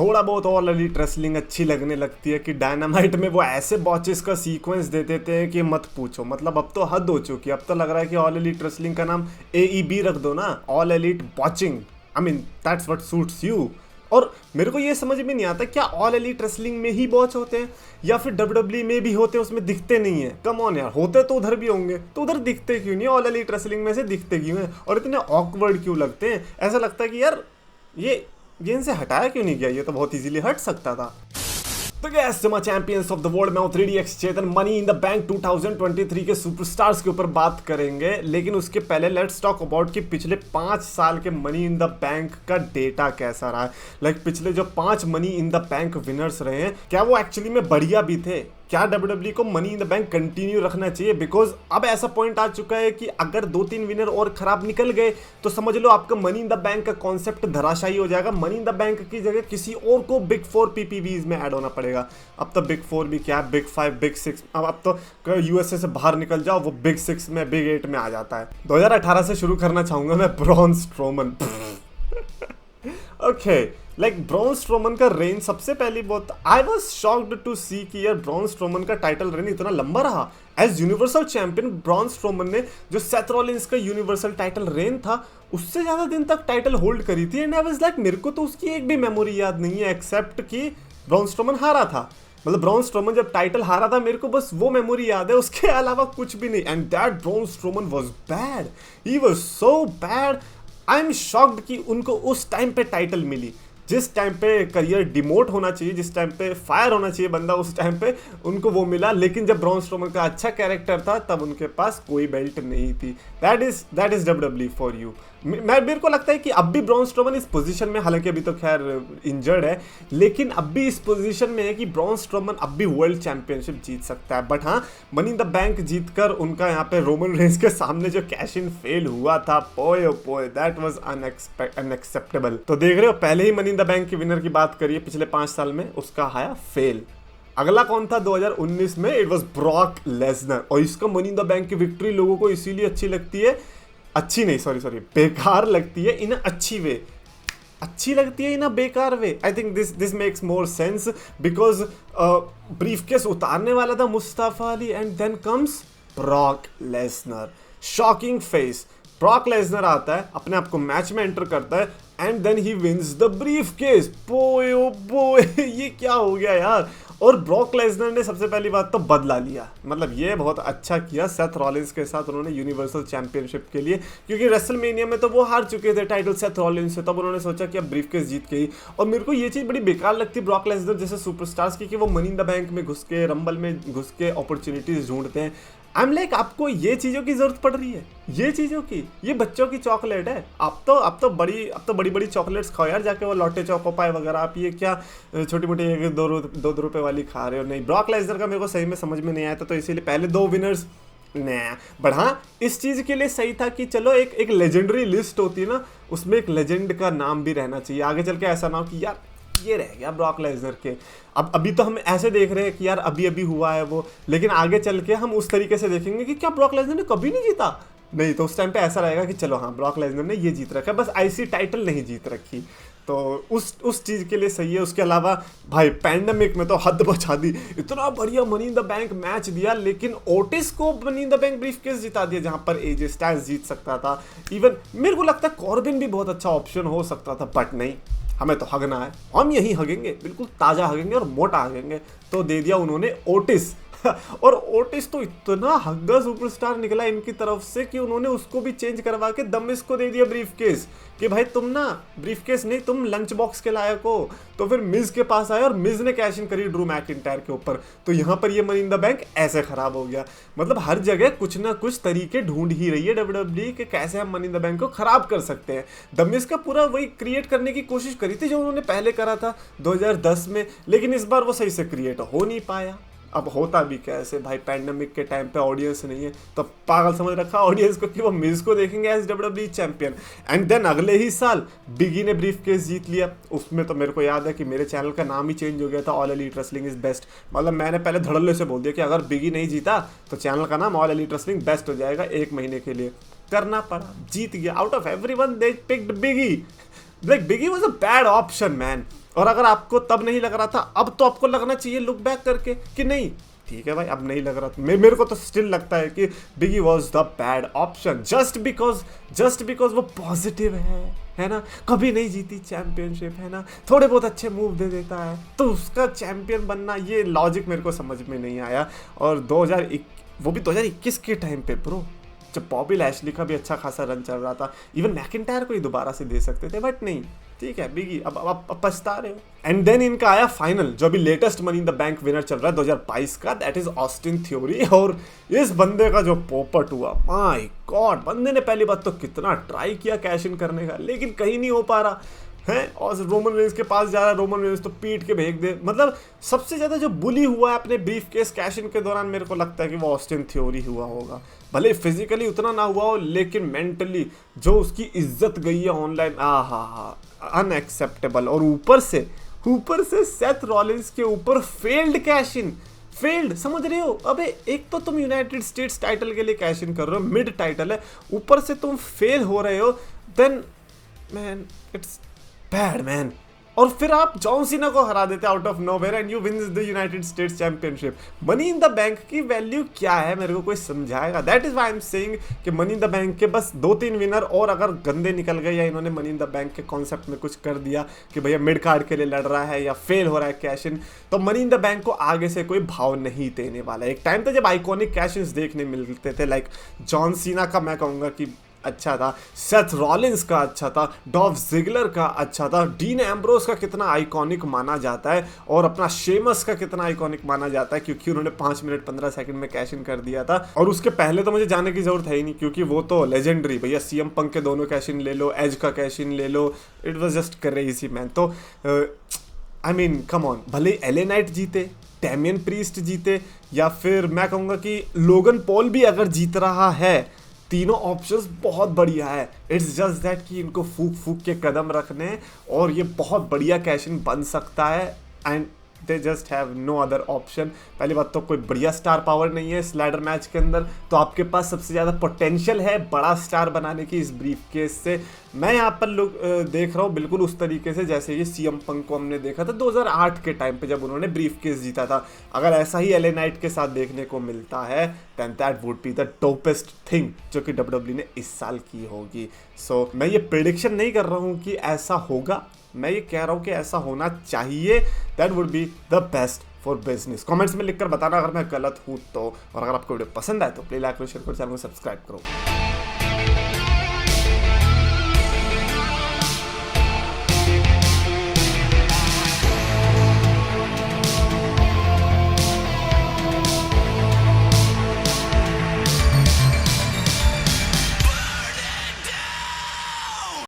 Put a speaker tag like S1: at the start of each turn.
S1: थोड़ा बहुत all elite wrestling अच्छी लगने लगती है कि डायनामाइट में वो ऐसे बॉचेस का सीक्वेंस दे देते हैं कि मत पूछो। मतलब अब तो हद हो चुकी है। अब तो लग रहा है कि ऑल एलीट रेसलिंग का नाम AEB रख दो ना, all elite botching. I mean that's what suits you. और मेरे को ये समझ में नहीं आता, क्या ऑल एलीट रेसलिंग में ही बॉच होते हैं या फिर WWE में भी होते हैं, उसमें दिखते नहीं है? कम ऑन यार, होते तो उधर भी होंगे, तो उधर दिखते क्यों नहीं? ऑल एलीट रेसलिंग में से दिखते क्यों हैं और इतने ऑकवर्ड क्यों लगते हैं? ऐसा लगता है कि यार ये इनसे हटाया क्यों नहीं गया? ये तो बहुत इजीली हट सकता था। तो गैस जमा चैंपियंस ऑफ द वर्ल्ड में 3DX Chetan money in the bank 2023 के सुपरस्टार्स के ऊपर बात करेंगे, लेकिन उसके पहले लेट्स टॉक अबाउट कि पिछले 5 साल के मनी इन द बैंक का डेटा कैसा रहा है। लाइक पिछले जो 5 money in the bank winners रहे हैं, क्या वो एक्चुअली में बढ़िया भी थे? क्या WWE को money in the bank continue रखना चाहिए? बिकॉज अब ऐसा पॉइंट आ चुका है कि अगर 2-3 विनर और खराब निकल गए तो समझ लो आपका मनी इन द बैंक का कॉन्सेप्ट धराशायी हो जाएगा। मनी इन द बैंक की जगह किसी और को बिग 4 PPVs में ऐड होना पड़ेगा। अब तो बिग 4 भी क्या, बिग 5, बिग 6, अब तो USA से बाहर निकल जाओ, वो बिग 6 में, बिग 8 में आ जाता है। 2018 से शुरू करना चाहूंगा मैं Braun Strowman. Okay, like Braun Strowman का रेन सबसे पहली बहुत I was shocked to see कि यार ब्रॉन स्ट्रोमन का टाइटल रेन इतना लंबा रहा। As universal champion Braun Strowman ने जो सेथ रॉलिंस का यूनिवर्सल टाइटल रेन था उससे ज्यादा दिन तक टाइटल होल्ड करी थी। एंड आई वाज लाइक मेरे को तो उसकी एक भी मेमोरी याद नहीं है एक्सेप्ट कि ब्रॉन स्ट्रोमन हारा था। मतलब ब्रॉन स्ट्रोमन जब टाइटल हारा था मेरे को बस वो मेमोरी याद है, उसके अलावा कुछ भी नहीं। And that Braun Strowman was bad, he was so bad. I am shocked कि उनको उस टाइम पे टाइटल मिली, जिस टाइम पे करियर डिमोट होना चाहिए, जिस टाइम पे फायर होना चाहिए बंदा, उस टाइम पे उनको वो मिला। लेकिन जब ब्रॉन स्ट्रोमन का अच्छा कैरेक्टर था तब उनके पास कोई बेल्ट नहीं थी। That is WWE for you. मेरे को लगता है कि अब भी ब्रॉन स्ट्रोमन इस पोजीशन में, हालांकि अभी तो खैर इंजर्ड है, लेकिन अब भी इस पोजीशन में है कि ब्रॉन स्ट्रोमन अब भी वर्ल्ड चैंपियनशिप जीत सकता है। बट हाँ, मनी इन द बैंक जीतकर उनका यहाँ पे रोमन रेंस के सामने जो कैश इन फेल हुआ था, पोए पोए, दैट वाज अनएक्सेप्टेबल। तो देख रहे हो, पहले ही मनी इन द बैंक के विनर की बात करिए पिछले 5 साल में, उसका आया फेल। अगला कौन था 2019 में? It was Brock Lesnar. और इसका मनी इन द बैंक की विक्ट्री लोगों को इसीलिए अच्छी लगती है, अच्छी नहीं, सॉरी बेकार लगती है इन अच्छी वे, अच्छी लगती है इन अ बेकार way. I think this makes more sense because briefcase उतारने वाला था Mustafa Ali and then comes Brock Lesnar. Shocking face, Brock Lesnar आता है, अपने आप को मैच में एंटर करता है and then he wins the briefcase. Boy oh boy, ये क्या हो गया यार। और ब्रॉक लेसनर ने सबसे पहली बात तो बदला लिया, मतलब ये बहुत अच्छा किया सेथ रॉलिंस के साथ उन्होंने यूनिवर्सल चैंपियनशिप के लिए, क्योंकि रेसलमेनिया में तो वो हार चुके थे टाइटल सेथ रॉलिंस से। तब उन्होंने सोचा कि अब ब्रीफकेस जीत गई। और मेरे को ये चीज़ बड़ी बेकार लगती है ब्रॉक लेसनर जैसे सुपरस्टार्स की, कि वो मनी इन द बैंक में घुस के, रंबल में घुस के अपॉर्चुनिटीज ढूंढते हैं। आई एम लाइक, आपको ये चीज़ों की जरूरत पड़ रही है? ये चीज़ों की, ये बच्चों की चॉकलेट है। अब तो बड़ी बड़ी चॉकलेट्स खाओ यार जाके, वो लॉटे चौको पाए वगैरह। आप ये क्या छोटी मोटी 1-2 रुपए वाली खा रहे हो? नहीं, ब्रॉक लेसनर का मेरे को सही में समझ में नहीं आया था, तो इसीलिए पहले 2 विनर्स नहीं। बट हाँ, इस चीज़ के लिए सही था कि चलो एक लेजेंडरी लिस्ट होती है ना, उसमें एक लेजेंड का नाम भी रहना चाहिए। आगे चल के ऐसा ना हो कि यार ये रह गया ब्रॉक लेसनर के। अब अभी तो हम ऐसे देख रहे हैं कि यार अभी अभी हुआ है वो, लेकिन आगे चल के हम उस तरीके से देखेंगे कि क्या ब्रॉक लेसनर ने कभी नहीं जीता? नहीं, तो उस टाइम पे ऐसा रहेगा कि चलो हाँ, ब्रॉक लेसनर ने ये जीत रखा, बस IC टाइटल नहीं जीत रखी। तो उस चीज़ के लिए सही है। उसके अलावा भाई पैंडेमिक में तो हद बचा दी, इतना बढ़िया money in the bank match दिया, लेकिन ओटिस को money in the bank briefcase जिता दिया जहाँ पर AJ स्टाइल्स जीत सकता था। इवन मेरे को लगता है कॉर्बिन भी बहुत अच्छा ऑप्शन हो सकता था, बट नहीं, हमें तो हगना है, हम यही हगेंगे, बिल्कुल ताज़ा हगेंगे और मोटा हगेंगे। तो दे दिया उन्होंने ओटिस। और ओटिस तो इतना हग्गा सुपरस्टार निकला इनकी तरफ से कि उन्होंने उसको भी चेंज करवा के दमिस को दे दिया ब्रीफकेस, कि भाई तुम ना ब्रीफकेस नहीं, तुम लंच बॉक्स के लायक हो। तो फिर मिज के पास आया और मिज ने कैश इन करी ड्रू मैकिंटायर के ऊपर। तो यहाँ पर ये मनी इन द बैंक ऐसे खराब हो गया। मतलब हर जगह कुछ ना कुछ तरीके ढूंढ ही रही है WWE कि कैसे हम मनी इन द बैंक को खराब कर सकते हैं। दमिस का पूरा वही क्रिएट करने की कोशिश करी थी जो उन्होंने पहले करा था 2010 में, लेकिन इस बार वो सही से क्रिएट हो नहीं पाया। अब होता भी कैसे भाई, पैंडेमिक के टाइम पे ऑडियंस नहीं है, तो पागल समझ रखा ऑडियंस को कि वो मिज को देखेंगे as WWE champion. And then अगले ही साल बिगी ने ब्रीफकेस जीत लिया। उसमें तो मेरे को याद है कि मेरे चैनल का नाम ही चेंज हो गया था, all elite wrestling is best. मतलब मैंने पहले धड़ल्ले से बोल दिया कि अगर बिगी नहीं जीता तो चैनल का नाम ऑल एलीट रेसलिंग बेस्ट हो जाएगा 1 महीने के लिए। करना पड़ा, जीत गया। Out of everyone they picked Biggie. Like Biggie was a bad option man. और अगर आपको तब नहीं लग रहा था, अब तो आपको लगना चाहिए लुक बैक करके कि नहीं ठीक है भाई अब नहीं लग रहा था। मेरे को तो स्टिल लगता है कि Biggie was the bad option just because वो पॉजिटिव है ना, कभी नहीं जीती चैंपियनशिप है ना, थोड़े बहुत अच्छे मूव दे देता है, तो उसका चैंपियन बनना, ये लॉजिक मेरे को समझ में नहीं आया। और 2021 के टाइम पे ब्रो, जब बॉबी लैशली का भी अच्छा खासा रन चल रहा था, इवन मैकिंटायर को ही दोबारा से दे सकते थे, बट नहीं ठीक है बिगी अब पछता रहे हो। एंड देन इनका आया फाइनल, जो अभी latest money in the bank winner चल रहा है 2022 का, दैट इज ऑस्टिन थ्योरी। और इस बंदे का जो पोपट हुआ, माय गॉड, बंदे ने पहली बात तो कितना ट्राई किया कैश इन करने का, लेकिन कहीं नहीं हो पा रहा है। और रोमन रेंस के पास जा रहा है, रोमन रेंस तो पीट के भेज दे। मतलब सबसे ज्यादा जो बुली हुआ है अपने ब्रीफ केस कैश इन के दौरान, मेरे को लगता है कि वो ऑस्टिन थ्योरी हुआ होगा। भले फिजिकली उतना ना हुआ हो, लेकिन मेंटली जो उसकी इज्जत गई है ऑनलाइन, अनएक्सेप्टेबल। और ऊपर से सेथ रॉलिंस के ऊपर फेल्ड कैश इन, फेल्ड, समझ रहे हो? अबे एक तो तुम यूनाइटेड स्टेट्स टाइटल के लिए कैश इन कर रहे हो, मिड टाइटल है, ऊपर से तुम फेल हो रहे हो, then man it's bad man. और फिर आप जॉन सीना को हरा देते out of nowhere and you win the United States championship. Money in the bank की वैल्यू क्या है, मेरे को कोई समझाएगा? That is why I am saying कि मनी इन द बैंक के बस 2-3 विनर और अगर गंदे निकल गए, या इन्होंने मनी इन द बैंक के कॉन्सेप्ट में कुछ कर दिया कि भैया मिड कार्ड के लिए लड़ रहा है या फेल हो रहा है कैश इन, तो मनी इन द बैंक को आगे से कोई भाव नहीं देने वाला। एक टाइम था जब आइकॉनिक कैश इन देखने मिलते थे, लाइक जॉन सीना का मैं कहूँगा कि अच्छा था, सेथ रॉलिंस का अच्छा था, डॉल्फ जिगलर का अच्छा था, डीन एम्ब्रोस का कितना आइकॉनिक माना जाता है, और अपना शेमस का कितना आइकॉनिक माना जाता है, क्योंकि उन्होंने 5 मिनट 15 सेकंड में कैश इन कर दिया था। और उसके पहले तो मुझे जाने की जरूरत है ही नहीं, क्योंकि वो तो लेजेंडरी, भैया सीएम पंक के दोनों कैश इन ले लो, एज का कैश इन ले लो, it was just crazy man. तो आई मीन कम ऑन, भले एले नाइट जीते, डैमियन प्रीस्ट जीते, या फिर मैं कहूँगा कि लोगन पॉल भी अगर जीत रहा है, तीनों ऑप्शंस बहुत बढ़िया है। इट्स जस्ट दैट कि इनको फूक फूक के कदम रखने, और ये बहुत बढ़िया कैश इन बन सकता है, and they just have no other option. पहली बात तो कोई बढ़िया स्टार पावर नहीं है इस लैडर मैच के अंदर, तो आपके पास सबसे ज़्यादा पोटेंशियल है बड़ा स्टार बनाने की इस ब्रीफ केस से। मैं यहाँ पर लोग देख रहा हूँ बिल्कुल उस तरीके से जैसे ये सीएम पंक को हमने देखा था 2008 के टाइम पे जब उन्होंने ब्रीफ केस जीता था। अगर ऐसा ही एले नाइट के साथ देखने को मिलता है, then that would be the toppest thing जो कि डब्ल्यूडब्ल्यू ने इस साल की होगी। सो मैं ये प्रेडिक्शन नहीं कर रहा हूँ कि ऐसा होगा, मैं ये कह रहा हूँ कि ऐसा होना चाहिए। That would be the best for business. Comments में लिखकर बताना अगर मैं गलत हूँ तो। और अगर आपको वीडियो पसंद आए तो प्लीज लाइक करो, शेयर करो, चैनल को सब्सक्राइब करो।